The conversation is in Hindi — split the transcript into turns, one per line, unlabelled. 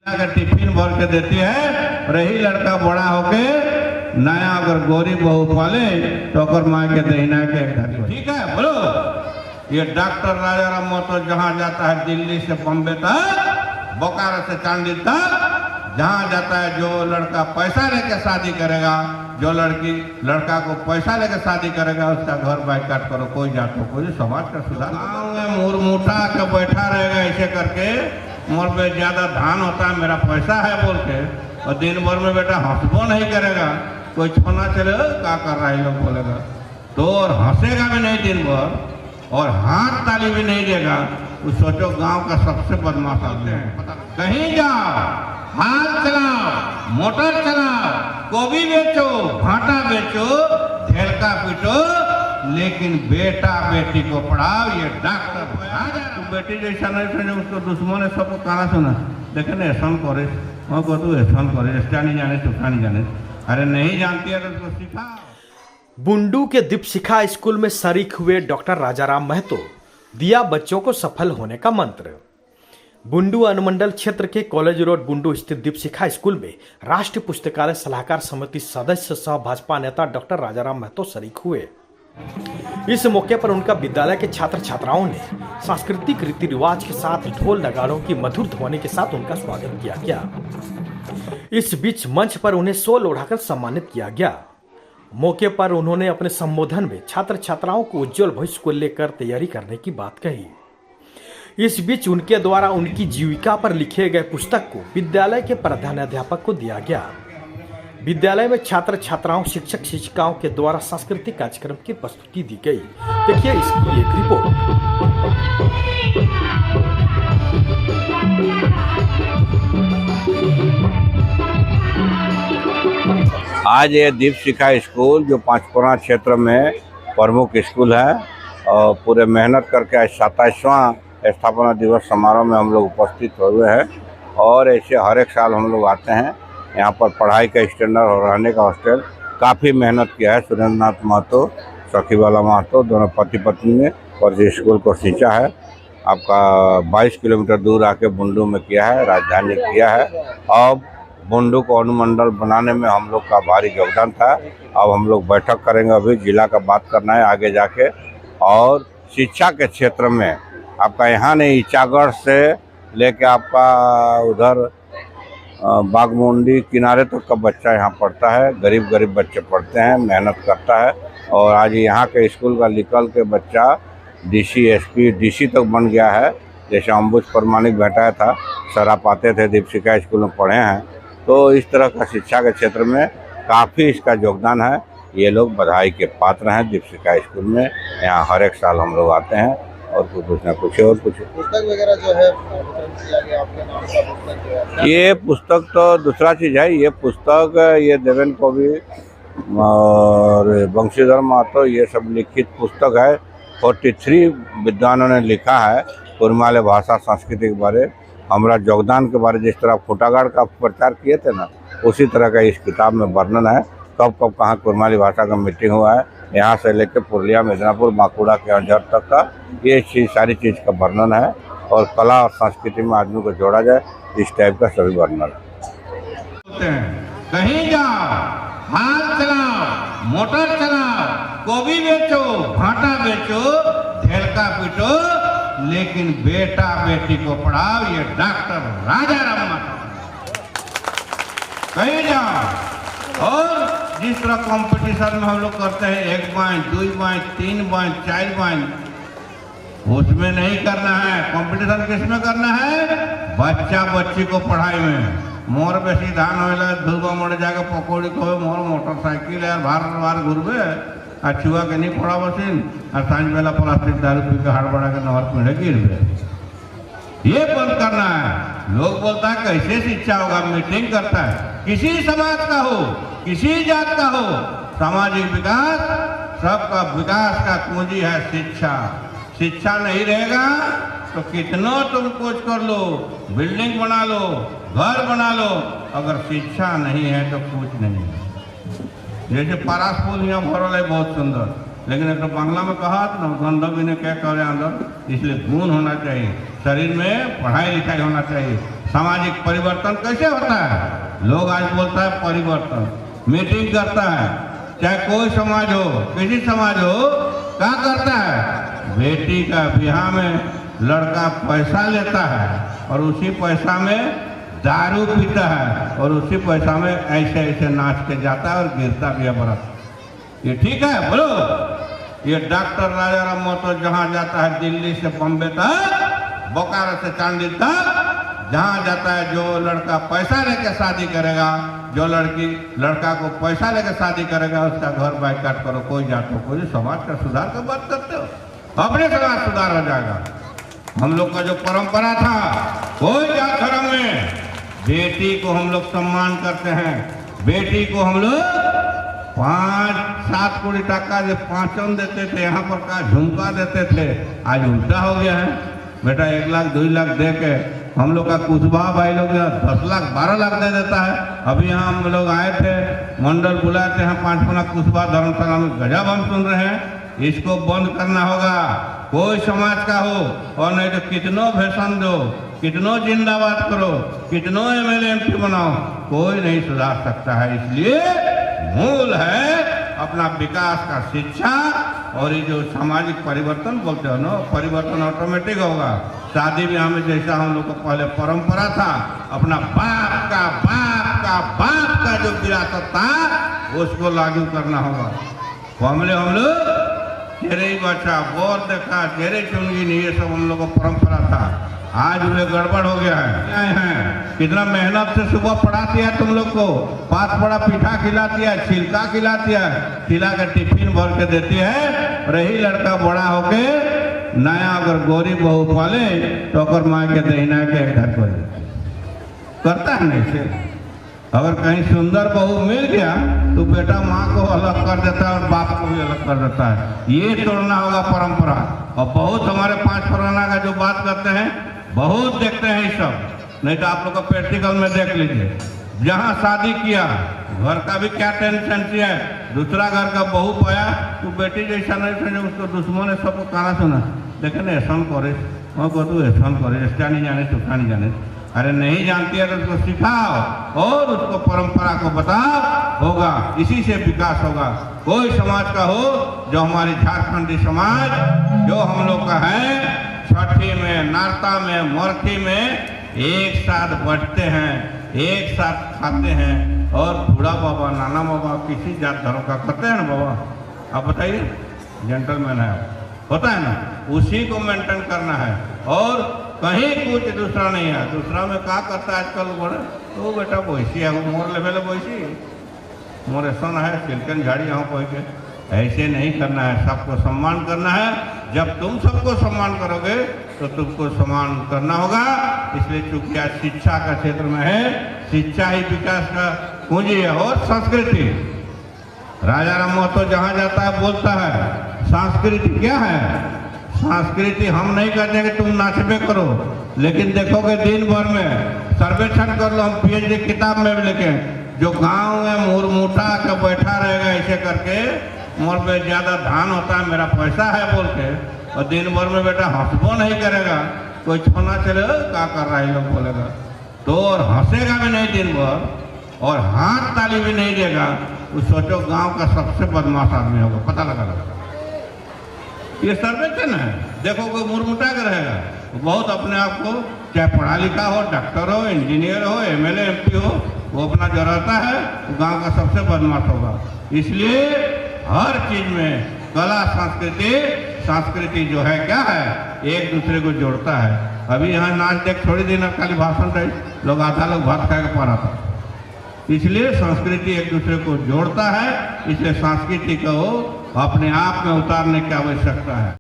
अगर टिफिन भर के देती है, रही लड़का बड़ा होके नया अगर गोरी बहू पाले तो अगर माँ के दहीना के ठीक है। बोलो, ये डॉक्टर राजाराम महतो जहाँ जाता है दिल्ली से बम्बे तक, बोकारो से चांदी तक, जहाँ जाता है जो लड़का पैसा लेके शादी करेगा, जो लड़का को पैसा लेके शादी करेगा उसका घर बाइकाट करो, कोई जातो कोई समाज का सुधार। गाँव में मुरमुटा के बैठा रहेगा ऐसे करके, मोर पे ज्यादा धान होता है, मेरा पैसा है बोल के, और दिन भर में बेटा हंसबो नहीं करेगा, कोई छोना चले क्या कर रहा है लोग बोलेगा तो, और हंसेगा भी नहीं दिन भर और हाथ ताली भी नहीं देगा। तो सोचो गांव का सबसे बदमाश आदमी है। कहीं जाओ, हाथ चलाओ, मोटर चलाओ, गोभी बेचो, भाटा बेचो, ढेलका पीटो, लेकिन बेटा बेटी को पढ़ाओ। ये डॉक्टर तो बेटी जैसा नहीं समझे, उसको दुश्मन है, सबको कहना सुना देखे ना एहसान करे, वहाँ को तू एहसान करे, इसका नहीं जाने तुका नहीं जाने, अरे नहीं जानती है तो उसको सिखाओ।
बुंडू के दीपशिखा स्कूल में शरीक हुए डॉक्टर राजाराम महतो, दिया बच्चों को सफल होने का मंत्र। बुंडू अनुमंडल क्षेत्र के कॉलेज रोड बुंडू स्थित दीपशिखा स्कूल में राष्ट्रीय पुस्तकालय सलाहकार समिति सदस्य सह भाजपा नेता डॉक्टर राजाराम महतो शरीक हुए। इस मौके पर उनका विद्यालय के छात्र छात्राओं ने सांस्कृतिक रीति रिवाज के साथ ढोल नगाड़ों की मधुर ध्वनि के साथ उनका स्वागत किया गया। इस बीच मंच पर उन्हें शॉल ओढ़ाकर सम्मानित किया गया। मौके पर उन्होंने अपने संबोधन में छात्र छात्राओं को उज्जवल भविष्य को लेकर तैयारी करने की बात कही। इस बीच उनके द्वारा उनकी जीविका पर लिखे गए पुस्तक को विद्यालय के प्रधानाध्यापक को दिया गया। विद्यालय में छात्र छात्राओं, शिक्षक शिक्षिकाओं के द्वारा सांस्कृतिक कार्यक्रम की प्रस्तुति दी गई। देखिए इसकी एक रिपोर्ट।
आज ये दीपशिखा स्कूल जो पंचपुरा क्षेत्र में प्रमुख स्कूल है और पूरे मेहनत करके आज 27वां स्थापना दिवस समारोह में हम लोग उपस्थित हुए हैं। और ऐसे हर एक साल हम लोग आते हैं। यहाँ पर पढ़ाई का स्टैंडर्ड और रहने का हॉस्टल काफ़ी मेहनत किया है सुरेंद्र नाथ महतो, सखीवाला महतो, दोनों पति पत्नी ने, और इस स्कूल को सींचा है। आपका 22 किलोमीटर दूर आके बुंडू में किया है, राजधानी किया है। अब बुंडू को अनुमंडल बनाने में हम लोग का भारी योगदान था। अब हम लोग बैठक करेंगे, अभी जिला का बात करना है आगे जाके। और शिक्षा के क्षेत्र में आपका यहाँ नहीं, ईचागढ़ से लेके आपका उधर बागमुंडी किनारे तक का बच्चा यहाँ पढ़ता है। गरीब बच्चे पढ़ते हैं, मेहनत करता है। और आज यहाँ के स्कूल का निकल के बच्चा DC SP DC तक बन गया है। जैसे अम्बुज प्रमाणिक बैठाया था, सर आप आते थे दीपशिखा स्कूल में पढ़े हैं, तो इस तरह का शिक्षा के क्षेत्र में काफ़ी इसका योगदान है। ये लोग बधाई के पात्र हैं। दीपशिखा स्कूल में यहाँ हर एक साल हम लोग आते हैं और कुछ ना कुछ और कुछ
पुस्तक वगैरह जो है किया गया आपके नाम का पुस्तक जो है।
ये पुस्तक तो दूसरा चीज़ है। ये पुस्तक ये देवेन कवि और बंशीधर महतो ये सब लिखित पुस्तक है। 43 विद्वानों ने लिखा है कुरमाली भाषा संस्कृति के बारे, हमारा योगदान के बारे। जिस तरह फुटागाड़ का प्रचार किए थे ना, उसी तरह का इस किताब में वर्णन है। कब कब कहाँ कुरमाली भाषा का मीटिंग हुआ है, यहाँ से लेकर पुरलिया, मिदनापुर, बांकुड़ा के अंजर तक का ये सारी चीज़ का वर्णन है। और कला और संस्कृति में आदमी को जोड़ा जाए, इस टाइप का सभी वर्णन है।
कहीं जाओ, हाथ चलाओ, मोटर चलाओ, गोभी बेचो, भाटा बेचो, ढेलका पीटो, लेकिन बेटा बेटी को पढ़ाओ। ये डॉक्टर राजाराम महतो। कहीं जाओ, और जिस तरह कंपटीशन में हम लोग करते हैं 1 पॉइंट 2 पॉइंट 3 पॉइंट 4 पॉइंट, उसमें नहीं करना है। कंपटीशन किस में करना है? बच्चा बच्ची को पढ़ाई में। मोर बेसी धान होला धुलबा मोड़े जाके पकौड़ी को मोर मोटरसाइकिल यार बार घूरबे आ छुआ के नहीं पड़ा बसिन और सांझ बेला प्लास्टिक दारू पी के हाड़ बढ़ा के नहर पीढ़े गिरबे। ये बंद करना है। लोग बोलता है कैसे शिक्षा होगा, मीटिंग करता है। किसी समाज का हो, किसी जात का हो, सामाजिक विकास, सबका विकास का कुंजी है शिक्षा। शिक्षा नहीं रहेगा तो कितना तुम कुछ कर लो, बिल्डिंग बना लो, घर बना लो, अगर शिक्षा नहीं है तो कुछ नहीं है। जैसे पारास पुल यहाँ भरल है बहुत सुंदर, लेकिन एक तो बांग्ला में कहा ना गंदगी ने क्या करे अंदर, इसलिए गुण होना चाहिए शरीर में, पढ़ाई लिखाई होना चाहिए। सामाजिक परिवर्तन कैसे होता है? लोग आज बोलता है परिवर्तन, मीटिंग करता है, चाहे कोई समाज हो, किसी समाज हो, क्या करता है? बेटी का ब्याह में लड़का पैसा लेता है और उसी पैसा में दारू पीता है और उसी पैसा में ऐसे ऐसे नाच के जाता है और गिरता भी है बरत। ये ठीक है? बोलो। ये डॉक्टर राजाराम महतो जहाँ जाता है, दिल्ली से बम्बे तक, बोकारो से चांदी तक, जहाँ जाता है जो लड़का पैसा लेके शादी करेगा, जो लड़का को पैसा लेके शादी करेगा, उसका घर बाइकाट करो। कोई जात हो, कोई समाज का सुधार का बात करते हो? अपने समाज सुधार हो जाएगा। हम लोग का जो परंपरा था, कोई जात धर्म में बेटी को हम लोग सम्मान करते हैं। बेटी को हम लोग 5-7 कोटी टका जो 5 देते थे, यहाँ पर का झुमका देते थे, आज उल्टा हो गया है। बेटा 1 लाख 2 लाख दे के हम लोग का कुशबा भाई लोग 10 लाख 12 लाख दे देता है। अभी यहाँ हम लोग आए थे, मंडल बुलाए थे, यहाँ 5 गुना कुशबा धर्मशाला में गजब हम सुन रहे हैं। इसको बंद करना होगा, कोई समाज का हो, और नहीं तो कितनों भाषण दो, कितनों जिंदाबाद करो, कितनों एमएलए एमपी बनाओ, कोई नहीं सुधार सकता है। इसलिए मूल है अपना विकास का शिक्षा, और ये जो सामाजिक परिवर्तन बोलते हो ना, परिवर्तन ऑटोमेटिक होगा। शादी ब्याह में जैसा हम लोग को पहले परंपरा था, अपना बाप का जो विरासत था उसको लागू करना होगा। हम लोग चेहरे बच्चा बोर देखा, चेहरे चुनगी नहीं, ये सब हम लोग को परंपरा था। आज वे गड़बड़ हो गया है। कितना मेहनत से सुबह पढ़ाती है तुम लोग को, 5 बड़ा पीठा खिलाती है, छिलका खिलाती है, खिला कर टिफिन भर के देती है। रही लड़का बड़ा होके नया अगर गोरी बहू पाले तो अगर माँ के दहिना के घर पर करता है नहीं से। अगर कहीं सुंदर बहू मिल गया तो बेटा माँ को अलग कर देता है और बाप को भी अलग कर देता है। ये तोड़ना होगा परंपरा। और बहुत हमारे 5 परगना का जो बात करते हैं, बहुत देखते हैं ये सब। नहीं तो आप लोग को प्रैक्टिकल में देख लीजिए, जहाँ शादी किया घर का भी क्या टेंशन है, दूसरा घर का बहू पाया तो बेटी जैसा नहीं समझे, उसको दुश्मन है, सबको कहना सुना देखे ना ऐसा करे, वहाँ को तू ऐसा करे, इसका नहीं जाने तो नहीं जाने। अरे नहीं जानती है तो उसको सिखाओ और उसको परंपरा को बताओ, होगा। इसी से विकास होगा। कोई समाज का हो, जो हमारी झारखंडी समाज जो हम लोग का है, छठी में, नारता में, मरखी में एक साथ बैठते हैं, एक साथ खाते हैं, और बूढ़ा बाबा, नाना बाबा किसी जात धर्म का करते हैं ना बाबा, आप बताइए, जेंटलमैन है, होता है ना, उसी को मेंटेन करना है। और कहीं कुछ दूसरा नहीं है। दूसरा में क्या करता है आजकल बड़े, तो बेटा वैसी है, वो मोर लेवल वैसी मोर ऐसा है, सिल्कन झाड़ी यहाँ पहुँच के, ऐसे नहीं करना है। सबको सम्मान करना है। जब तुम सबको सम्मान करोगे तो तुमको सम्मान करना होगा। इसलिए चूंकि आज शिक्षा का क्षेत्र में है, शिक्षा ही विकास का पूंजी है। और संस्कृति, राजाराम महतो जहाँ जाता है बोलता है, संस्कृति क्या है? संस्कृति हम नहीं कहते कि तुम नाचबे करो, लेकिन देखोगे दिन भर में सर्वेक्षण कर लो, हम पीएचडी किताब में भी लिखे, जो गांव में मुरमुटा के बैठा रहेगा ऐसे करके, मोर पे ज्यादा धान होता है, मेरा पैसा है बोल के, और दिन भर में बेटा हंसबो नहीं करेगा, कोई छोना चले क्या कर रहा है लोग बोलेगा, तो और हंसेगा भी नहीं दिन भर, और हाथ ताली भी नहीं देगा, तो सोचो गांव का सबसे बदमाश आदमी होगा। पता लगा ये सर्वेक्षण है। देखो कोई मुरमुटा के रहेगा, तो बहुत अपने आप को, चाहे पढ़ा लिखा हो, डॉक्टर हो, इंजीनियर हो, एमएलए एमपी हो, वो अपना जो रहता है वो गांव का सबसे बदमाश होगा। इसलिए हर चीज में कला संस्कृति जो है क्या है, एक दूसरे को जोड़ता है। अभी यहाँ नाच देख थोड़ी दिन खाली भाषण रही, लोग आधा लोग भात खा के पड़ा था। इसलिए संस्कृति एक दूसरे को जोड़ता है। इसलिए संस्कृति को अपने आप में उतारने की आवश्यकता है।